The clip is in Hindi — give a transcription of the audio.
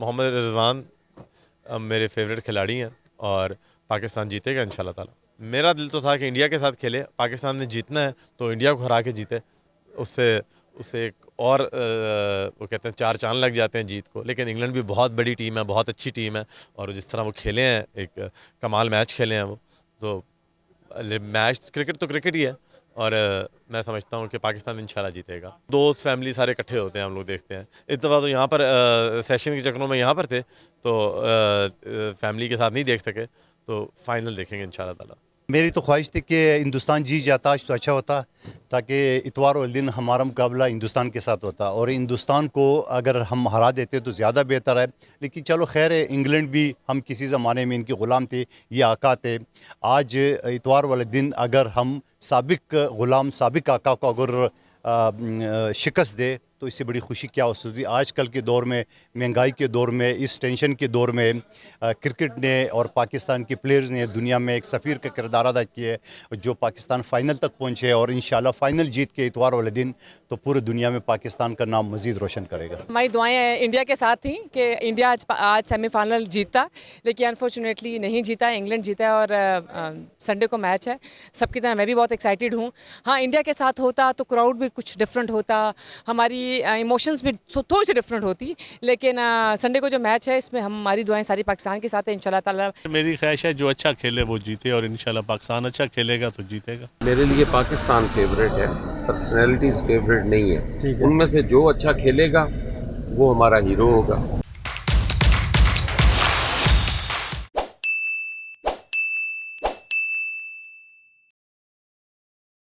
मोहम्मद रिजवान मेरे फेवरेट खिलाड़ी हैं और पाकिस्तान जीतेगा इंशाल्लाह ताला। मेरा दिल तो था कि इंडिया के साथ खेले, पाकिस्तान ने जीतना है तो इंडिया को हरा के जीते, उससे उससे एक और वो कहते हैं चार चांद लग जाते हैं जीत को। लेकिन इंग्लैंड भी बहुत बड़ी टीम है, बहुत अच्छी टीम है और जिस तरह वो खेले हैं, एक कमाल मैच खेले हैं वो। तो मैच क्रिकेट तो क्रिकेट ही है और मैं समझता हूँ कि पाकिस्तान इंशाल्लाह जीतेगा। दोस्त फैमिली सारे इकट्ठे होते हैं, हम लोग देखते हैं। इस दफ़ा तो यहाँ पर सेशन के चक्रों में यहाँ पर थे तो फैमिली के साथ नहीं देख सके, तो फाइनल देखेंगे इंशाल्लाह ताला। मेरी तो ख्वाहिश थी कि हिंदुस्तान जीत जाता आज तो अच्छा होता, ताकि इतवार वाले दिन हमारा मुकाबला हिंदुस्तान के साथ होता और हिंदुस्तान को अगर हम हरा देते तो ज़्यादा बेहतर है। लेकिन चलो खैर है, इंग्लैंड भी हम किसी ज़माने में इनके ग़ुलाम थे, ये आका थे। आज इतवार वाले दिन अगर हम साबिक ग़ुलाम साबिक आका को अगर शिकस्त दे तो इससे बड़ी खुशी क्या हो सकती है। आजकल के दौर में, महंगाई के दौर में, इस टेंशन के दौर में क्रिकेट ने और पाकिस्तान के प्लेयर्स ने दुनिया में एक सफ़ीर का किरदार अदा किया है, जो पाकिस्तान फ़ाइनल तक पहुँचे और इंशाल्लाह फ़ाइनल जीत के इतवार वाले दिन तो पूरी दुनिया में पाकिस्तान का नाम मज़ीद रोशन करेगा। हमारी दुआएं इंडिया के साथ थी कि इंडिया आज सेमीफाइनल जीतता, लेकिन अनफॉर्चुनेटली नहीं जीता, इंग्लैंड जीता है। और संडे को मैच है, सबकी तरह मैं भी बहुत एक्साइटेड हूँ। हाँ, इंडिया के साथ होता तो क्राउड भी कुछ डिफरेंट होता, हमारी इमोशंस भी थोड़ी सी डिफरेंट होती। लेकिन संडे को जो मैच है इसमें हमारी दुआएं सारी पाकिस्तान के साथ है इंशाल्लाह ताला। मेरी ख्वाहिश है जो अच्छा खेले वो जीते और इंशाल्लाह पाकिस्तान अच्छा खेलेगा तो जीतेगा। मेरे लिए पाकिस्तान फेवरेट है, पर्सनैलिटीज़ फेवरेट नहीं है। उनमें से जो अच्छा खेलेगा वो हमारा हीरो होगा।